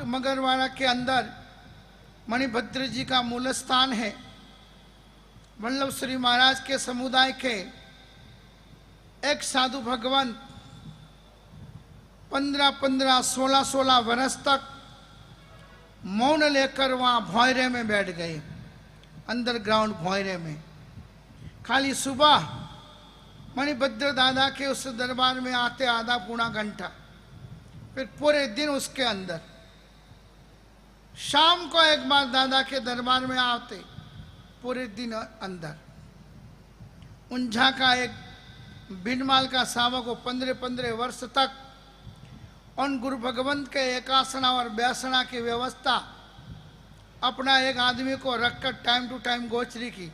मगरवाड़ा के अंदर मणिभद्र जी का मूल स्थान है। वल्लभ श्री महाराज के समुदाय के एक साधु भगवंत 15-15, 16-16 वर्ष तक मौन लेकर वहां भौरे में बैठ गए, अंडरग्राउंड भौरे में। खाली सुबह मणिभद्र दादा के उस दरबार में आते आधा पौना घंटा, फिर पूरे दिन उसके अंदर। शाम को एक बार दादा के दरबार में आते, पूरे दिन अंदर। उंझा का एक बिनमाल का सावक को 15-15 वर्ष तक उन गुरु भगवंत के एकासना और व्यासना की व्यवस्था अपना एक आदमी को रखकर टाइम टू टाइम गोचरी की।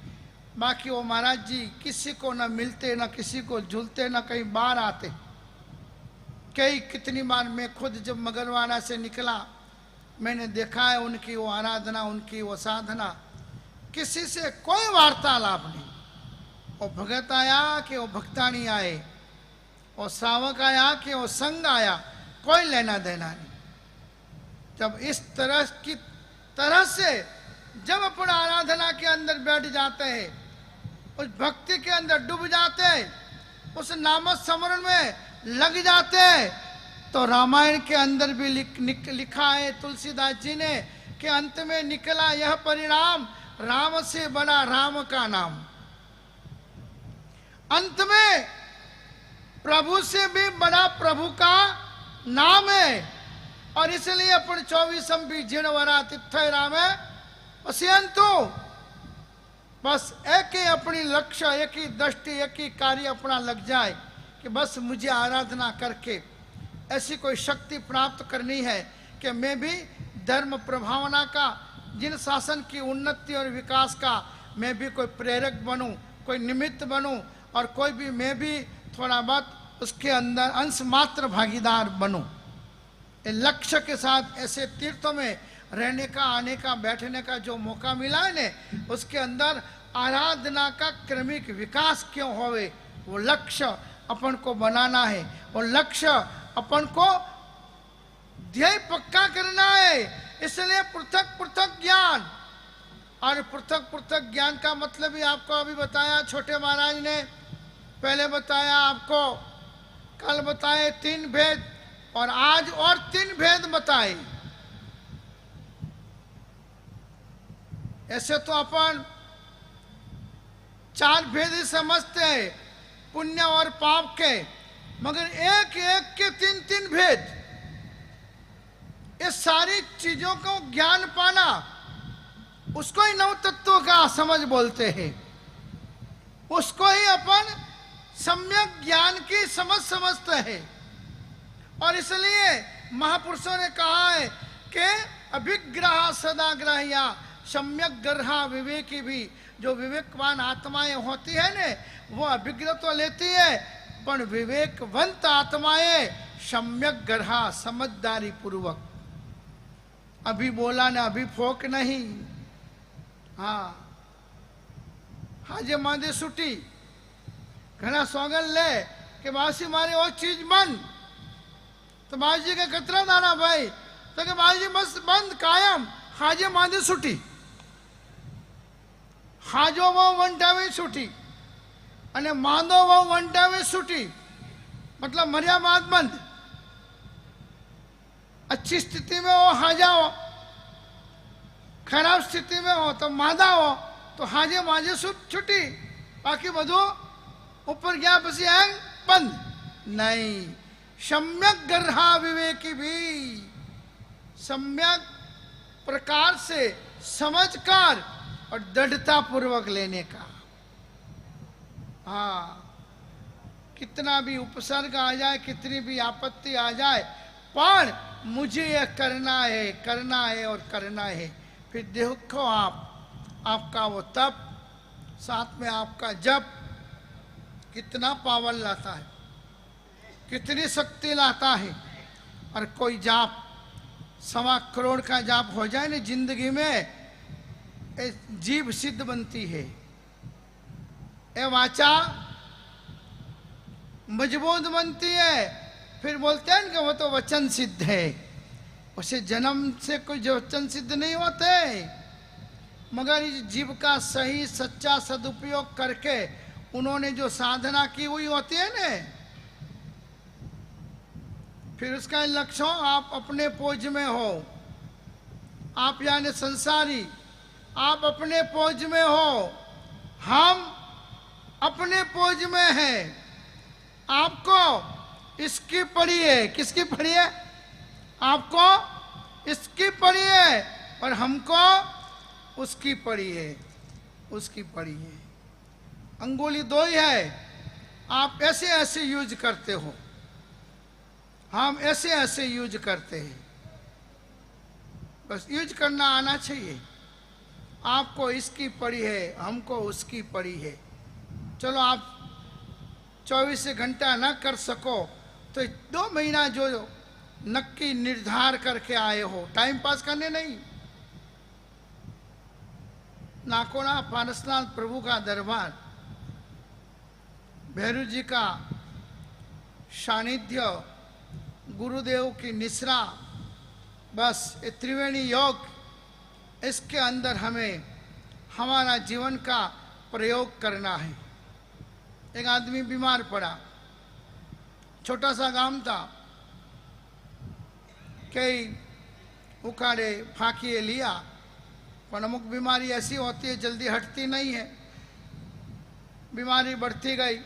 बाकी वो महाराज जी किसी को न मिलते, न किसी को झूलते, न कहीं बाहर आते। कितनी बार मैं खुद जब मगरवाड़ा से निकला, मैंने देखा है उनकी वो आराधना, उनकी वो साधना। किसी से कोई वार्तालाप नहीं। वो भगत आया कि वो भक्तानी आए, वो श्रावक आया कि वो संग आया, कोई लेना देना नहीं। जब इस तरह से जब अपन आराधना के अंदर बैठ जाते हैं, उस भक्ति के अंदर डूब जाते हैं, उस नाम स्मरण में लग जाते हैं, तो रामायण के अंदर भी लिखा है तुलसीदास जी ने कि अंत में निकला यह परिणाम, राम से बड़ा राम का नाम। अंत में प्रभु से भी बड़ा प्रभु का नाम है। और इसलिए अपन 24 जिण वरा तिथय रामे पश्यन्तु। बस एक ही अपनी लक्ष्य, एक ही दृष्टि, एक ही कार्य अपना लग जाए कि बस मुझे आराधना करके ऐसी कोई शक्ति प्राप्त करनी है कि मैं भी धर्म प्रभावना का, जिन शासन की उन्नति और विकास का मैं भी कोई प्रेरक बनूं, कोई निमित्त बनूं, और कोई भी मैं भी थोड़ा बहुत उसके अंदर अंश मात्र भागीदार बनूं। लक्ष्य के साथ ऐसे तीर्थों में रहने का, आने का, बैठने का जो मौका मिला है ने, उसके अंदर आराधना का क्रमिक विकास क्यों होवे, वो लक्ष्य अपन को बनाना है। वो लक्ष्य अपन को ध्येय पक्का करना है। इसलिए पृथक पृथक ज्ञान, और पृथक पृथक ज्ञान का मतलब भी आपको अभी बताया छोटे महाराज ने। पहले बताया आपको, कल बताए 3 भेद, और आज और 3 भेद बताए। ऐसे तो अपन 4 भेद ही समझते हैं, पुण्य और पाप के, मगर एक एक के 3-3 भेद। ये सारी चीजों को ज्ञान पाना, उसको ही नव तत्व का समझ बोलते हैं। उसको ही अपन सम्यक ज्ञान की समझ समझते हैं। और इसलिए महापुरुषों ने कहा है कि अभिग्रह सदा ग्रह्या सम्यक ग्रहा विवेकी भी। जो विवेकवान आत्माएं होती है ने, वो अभिग्रह तो लेती है, पर विवेकवंत आत्माएं सम्यक ग्रहा, समझदारी पूर्वक। अभी बोला ने अभी फोक नहीं। हाँ, हाजे मादे सुटी घना सौगन ले कि बासी मारे वो चीज बंद, तो बाजी के कतरा दाना भाई, तो कि बाजी बस बंद कायम। हाजे मादे सुटी, हाजो वो वंटावे छूटी, अने मांदो वो वंटावे छूटी, मतलब मर्या बात बंद। अच्छी स्थिति में हो हाजा हो, खराब स्थिति में हो तो मादा हो, तो हाजे माजे छुट्टी, बाकी बधु ऊपर गया पसी है बंद नहीं। सम्यक ग्रहा विवेकी भी, सम्यक प्रकार से समझकर और दृढ़ता पूर्वक लेने का। हाँ, कितना भी उपसर्ग आ जाए, कितनी भी आपत्ति आ जाए, पर मुझे यह करना है, करना है और करना है। फिर देखो आपका वो तप, साथ में आपका जप कितना पावर लाता है, कितनी शक्ति लाता है। और कोई जाप 1.25 करोड़ का जाप हो जाए ना जिंदगी में, जीव सिद्ध बनती है। ए वाचा मजबूत बनती है। फिर बोलते हैं कि वो तो वचन सिद्ध है। उसे जन्म से कोई वचन सिद्ध नहीं होते, मगर इस जीव का सही सच्चा सदुपयोग करके उन्होंने जो साधना की हुई होती है ना, फिर उसका लक्ष्य हो आप अपने पोज में हो, आप यानी संसारी आप अपने पोज में हो, हम अपने पोज में हैं। आपको इसकी पड़ी है, किसकी पड़ी है? आपको इसकी पड़ी है और हमको उसकी पड़ी है, उसकी पड़ी है। अंगुली दो ही है, आप ऐसे ऐसे यूज करते हो, हम ऐसे ऐसे यूज करते हैं। बस यूज करना आना चाहिए। आपको इसकी पड़ी है, हमको उसकी पड़ी है। चलो आप 24 घंटा ना कर सको तो 2 महीना जो नक्की निर्धार करके आए हो, टाइम पास करने नहीं। नाकोना पारसनाथ प्रभु का दरबार, भैरू जी का सानिध्य, गुरुदेव की निश्रा, बस ये त्रिवेणी योग, इसके अंदर हमें हमारा जीवन का प्रयोग करना है। एक आदमी बीमार पड़ा, छोटा सा गांव था, कई उखाड़े फाकिए लिया, पर अमुक बीमारी ऐसी होती है जल्दी हटती नहीं है। बीमारी बढ़ती गई,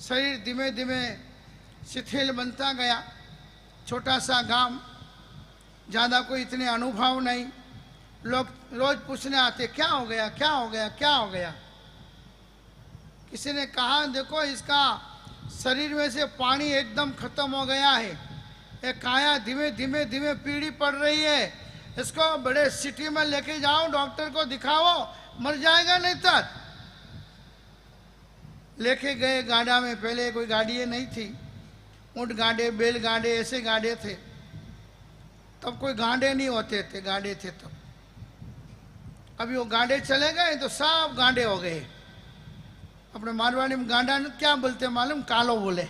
शरीर धीमे धीमे शिथिल बनता गया। छोटा सा गांव, ज़्यादा कोई इतने अनुभव नहीं। लोग रोज पूछने आते क्या हो गया, क्या हो गया, क्या हो गया। किसी ने कहा देखो इसका शरीर में से पानी एकदम खत्म हो गया है, एक काया धीमे धीमे धीमे पीड़ी पड़ रही है, इसको बड़े सिटी में लेके जाओ, डॉक्टर को दिखाओ, मर जाएगा नहीं तक। लेके गए गाड़ा में, पहले कोई गाड़ी नहीं थी, ऊँट गाड़े, बैल गाड़े, ऐसे गाड़े थे। तब कोई गाड़े नहीं होते थे, गाड़े थे तब। अभी वो गाड़े चले गए तो सब गाड़े हो गए। अपने मारवाड़ी में गाड़ा क्या बोलते मालूम? कालो बोले,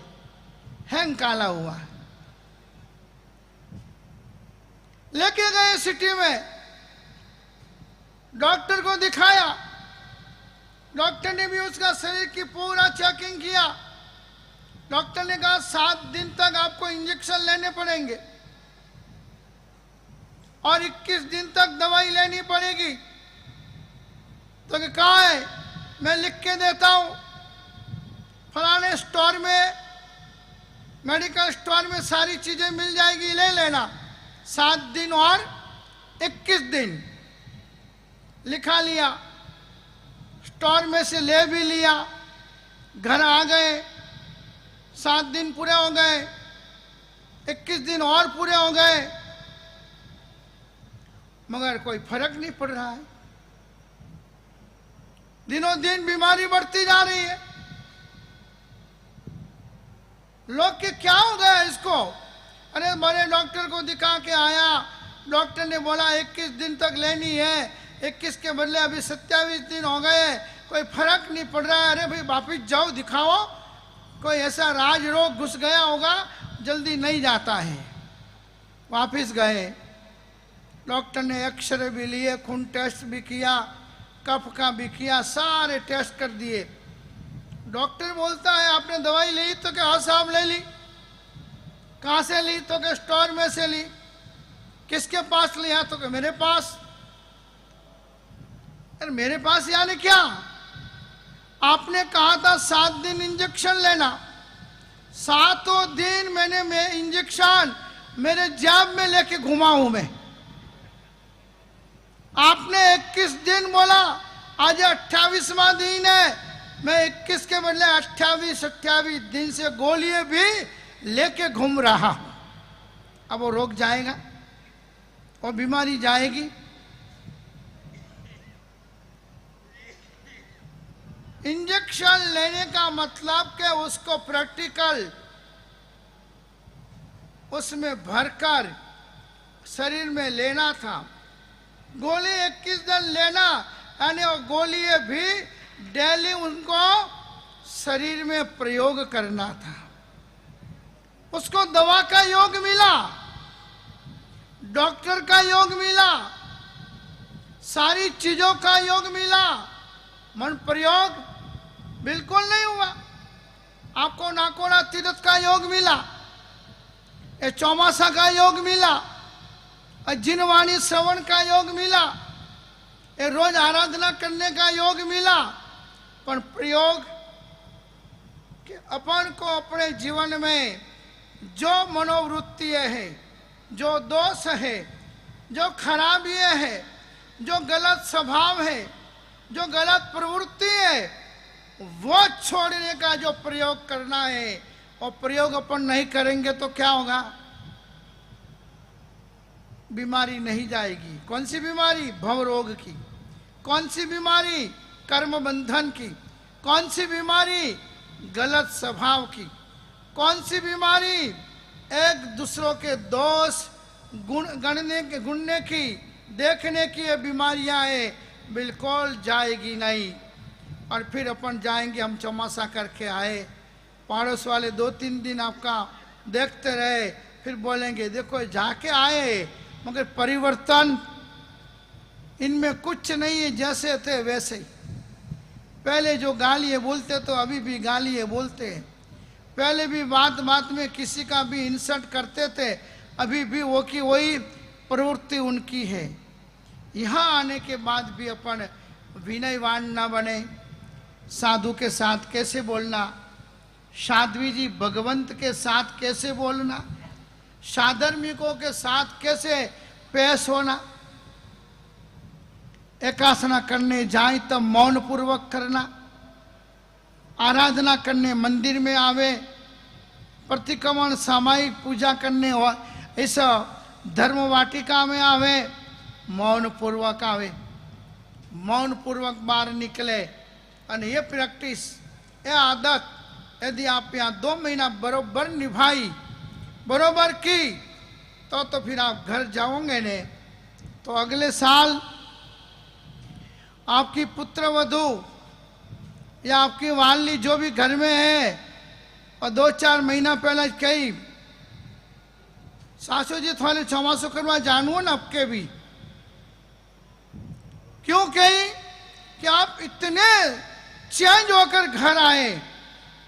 हैंग काला हुआ। लेके गए सिटी में, डॉक्टर को दिखाया। डॉक्टर ने भी उसका शरीर की पूरा चेकिंग किया। डॉक्टर ने कहा 7 दिन तक आपको इंजेक्शन लेने पड़ेंगे और 21 दिन तक दवाई लेनी पड़ेगी। तो कहा है मैं लिख के देता हूं, फलाने स्टोर में, मेडिकल स्टोर में सारी चीजें मिल जाएगी, ले लेना। 7 दिन और 21 दिन लिखा लिया, स्टोर में से ले भी लिया, घर आ गए। 7 दिन पूरे हो गए, 21 दिन और पूरे हो गए, मगर कोई फर्क नहीं पड़ रहा है। दिनों दिन बीमारी बढ़ती जा रही है। लोग के क्या हो गया इसको? अरे बड़े डॉक्टर को दिखा के आया, डॉक्टर ने बोला 21 दिन तक लेनी है, 21 के बदले अभी 27 दिन हो गए, कोई फर्क नहीं पड़ रहा है। अरे भाई वापिस जाओ, दिखाओ, कोई ऐसा राज रोग घुस गया होगा, जल्दी नहीं जाता है। वापिस गए, डॉक्टर ने एक्सरे भी लिए, खून टेस्ट भी किया, कफ का भी किया, सारे टेस्ट कर दिए। डॉक्टर बोलता है आपने दवाई ली? तो क्या हाँ साहब ले ली। कहाँ से ली? तो क्या स्टोर में से ली। किसके पास लिया? तो क्या मेरे पास। अरे मेरे पास यानी क्या? आपने कहा था 7 दिन इंजेक्शन लेना, 7 दिन मैंने इंजेक्शन मेरे जेब में लेके घुमा हूं मैं। आपने 21 दिन बोला, आज 28वां दिन है, मैं 21 के बदले 28 दिन से गोलियां भी लेके घूम रहा हूं। अब वो रोग जाएगा और बीमारी जाएगी। इंजेक्शन लेने का मतलब कि उसको प्रैक्टिकल उसमें भरकर शरीर में लेना था। गोली 21 दिन लेना यानी वो गोली भी डेली उनको शरीर में प्रयोग करना था। उसको दवा का योग मिला, डॉक्टर का योग मिला, सारी चीजों का योग मिला, मन प्रयोग बिल्कुल नहीं हुआ। आपको नाकोड़ा तीर्थ का योग मिला, ये चौमासा का योग मिला, जिनवाणी श्रवण का योग मिला, ये रोज आराधना करने का योग मिला, पर प्रयोग कि अपन को अपने जीवन में जो मनोवृत्ति है, जो दोष है, जो खराबियां है, जो गलत स्वभाव है, जो गलत प्रवृत्ति है, वो छोड़ने का जो प्रयोग करना है, और प्रयोग अपन नहीं करेंगे तो क्या होगा? बीमारी नहीं जाएगी। कौन सी बीमारी? भव रोग की। कौन सी बीमारी? कर्म बंधन की। कौन सी बीमारी? गलत स्वभाव की। कौन सी बीमारी? एक दूसरों के दोष गुणने की, देखने की ये बीमारियां है, बिल्कुल जाएगी नहीं। और फिर अपन जाएंगे, हम चौमासा करके आए, पड़ोस वाले 2-3 दिन आपका देखते रहे, फिर बोलेंगे देखो जाके आए, मगर परिवर्तन इनमें कुछ नहीं है, जैसे थे वैसे ही। पहले जो गालियाँ बोलते तो अभी भी गालियाँ बोलते हैं, पहले भी बात बात में किसी का भी इंसल्ट करते थे, अभी भी वो की वही प्रवृत्ति उनकी है। यहाँ आने के बाद भी अपन विनयवान न बने, साधु के साथ कैसे बोलना, साध्वी जी भगवंत के साथ कैसे बोलना, साधर्मिकों के साथ कैसे पेश होना, एकासना करने जाए तब मौन पूर्वक करना, आराधना करने मंदिर में आवे, प्रतिक्रमण सामायिक पूजा करने इस धर्म वाटिका में आवे, मौन पूर्वक आवे, मौन पूर्वक बाहर निकले। और ये प्रैक्टिस, ये आदत यदि आप यहाँ 2 महीना बरोबर निभाई, बरोबर की, तो फिर आप घर जाओगे ने तो अगले साल आपकी पुत्र वधू या आपकी वाली जो भी घर में है, और 2-4 महीना पहले कही सासू जी थोड़े चौमासो करवा जानू न आपके भी, क्यों कही कि आप इतने चेंज होकर घर आए,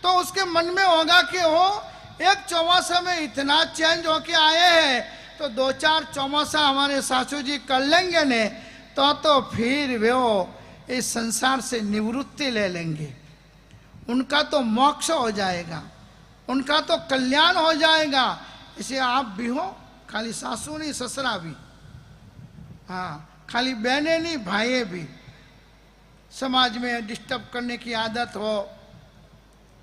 तो उसके मन में होगा कि वो एक चौमासा में इतना चेंज होके आए हैं, तो 2-4 चौमासा हमारे सासू जी कर लेंगे ने, तो फिर वो इस संसार से निवृत्ति ले लेंगे, उनका तो मोक्ष हो जाएगा, उनका तो कल्याण हो जाएगा। इसे आप भी हो, खाली सासू नहीं ससुरा भी, हाँ खाली बहनें नहीं भाई भी। समाज में डिस्टर्ब करने की आदत हो,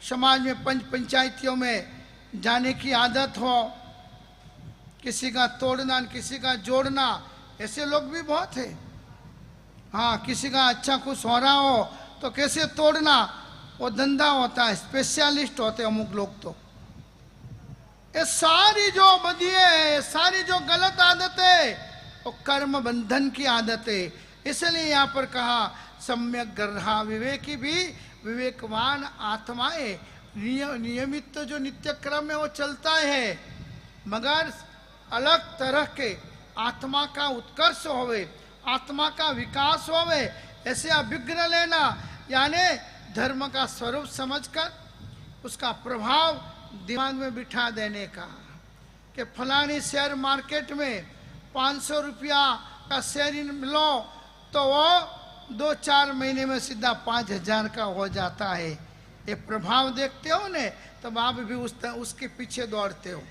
समाज में पंचायतियों में जाने की आदत हो, किसी का तोड़ना किसी का जोड़ना, ऐसे लोग भी बहुत है। हाँ किसी का अच्छा कुछ हो रहा हो तो कैसे तोड़ना, वो धंधा होता है, स्पेशलिस्ट होते अमुक लोग। तो ये सारी जो बदिए है, सारी जो गलत आदत है, वो कर्म बंधन की आदत है। इसलिए यहाँ पर कहा सम्यक गर्हा विवेकी भी विवेकवान आत्माएं, नियमित तो जो नित्य क्रम है वो चलता है, मगर अलग तरह के आत्मा का उत्कर्ष होवे, आत्मा का विकास होवे, ऐसे अभिज्ञ लेना, यानी धर्म का स्वरूप समझकर उसका प्रभाव दिमाग में बिठा देने का, कि फलानी शेयर मार्केट में 500 रुपया का शेयर लो तो वो 2-4 महीने में सीधा 5,000 का हो जाता है। ये प्रभाव देखते हो ने, तब आप भी उसके पीछे दौड़ते हो।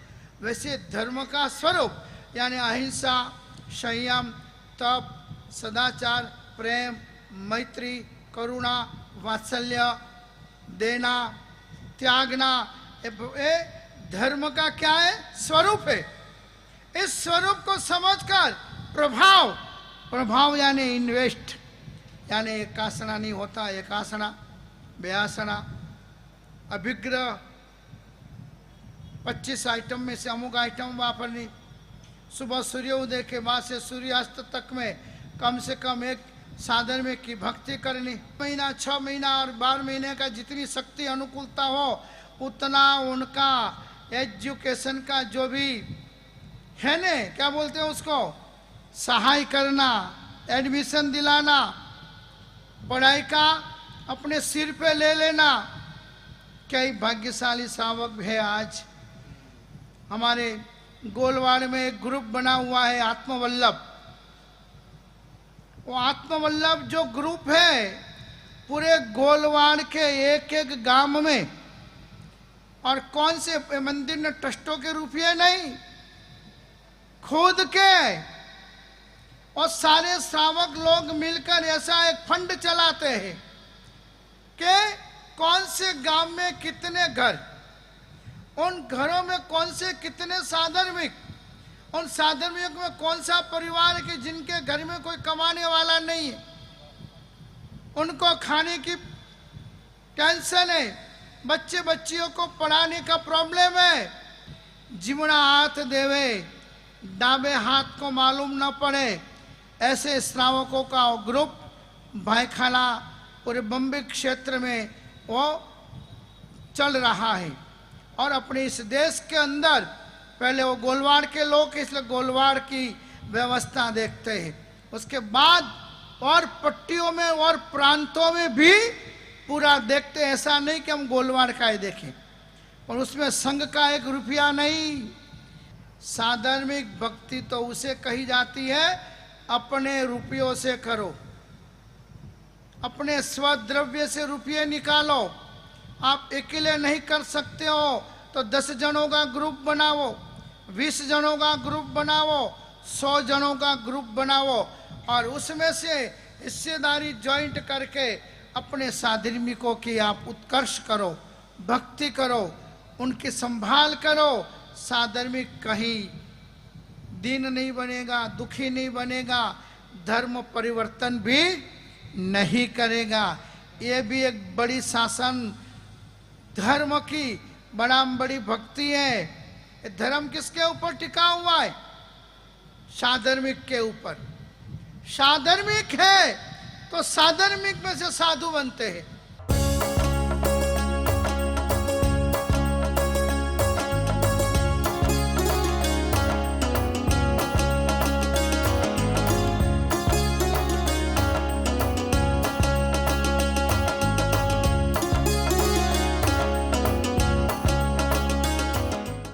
वैसे धर्म का स्वरूप यानी अहिंसा, संयम, तप, सदाचार, प्रेम, मैत्री, करुणा, वात्सल्य, देना, त्यागना, ये धर्म का क्या है? स्वरूप है। इस स्वरूप को समझकर प्रभाव यानी इन्वेस्ट, यानी एकासना नहीं होता, एकासना, व्यासना, अभिग्रह, 25 आइटम में से अमुक आइटम वापरनी, सुबह सूर्योदय के बाद से सूर्यास्त तक में कम से कम एक साधन में की भक्ति करनी, महीना 6 महीना और 12 महीने का जितनी शक्ति अनुकूलता हो उतना उनका एजुकेशन का जो भी है ने, क्या बोलते हैं उसको, सहाय करना, एडमिशन दिलाना, पढ़ाई का अपने सिर पे ले लेना। कई भाग्यशाली श्रावक है। आज हमारे गोलवाड़ में एक ग्रुप बना हुआ है आत्मवल्लभ। वो आत्मवल्लभ जो ग्रुप है पूरे गोलवाड़ के एक एक गांव में, और कौन से मंदिर ने ट्रस्टों के रुपये नहीं, खुद के और सारे श्रावक लोग मिलकर ऐसा एक फंड चलाते हैं कि कौन से गांव में कितने घर, उन घरों में कौन से कितने साधर्मिक, उन साधर्मिक में कौन सा परिवार के जिनके घर में कोई कमाने वाला नहीं है, उनको खाने की टेंशन है, बच्चे बच्चियों को पढ़ाने का प्रॉब्लम है। जिमड़ा हाथ देवे डाबे हाथ को मालूम न पड़े, ऐसे श्रावकों का ग्रुप भाईखाला पूरे बम्बई क्षेत्र में वो चल रहा है। और अपने इस देश के अंदर पहले वो गोलवाड़ के लोग, इसलिए गोलवाड़ की व्यवस्था देखते हैं, उसके बाद और पट्टियों में और प्रांतों में भी पूरा देखते हैं। ऐसा नहीं कि हम गोलवाड़ का ही देखें, और उसमें संघ का एक रुपया नहीं। साधर्मिक भक्ति तो उसे कही जाती है अपने रुपयों से करो, अपने स्वद्रव्य से रुपये निकालो। आप अकेले नहीं कर सकते हो तो 10 जनों का ग्रुप बनाओ, 20 जनों का ग्रुप बनाओ, 100 जनों का ग्रुप बनाओ, और उसमें से हिस्सेदारी ज्वाइंट करके अपने साधर्मिकों की आप उत्कर्ष करो, भक्ति करो, उनकी संभाल करो। साधर्मिक कहीं दीन नहीं बनेगा, दुखी नहीं बनेगा, धर्म परिवर्तन भी नहीं करेगा। ये भी एक बड़ी शासन धर्म की बड़ा बड़ी भक्ति है। धर्म किसके ऊपर टिका हुआ है? साधर्मिक के ऊपर। साधर्मिक है तो साधर्मिक में से साधु बनते हैं।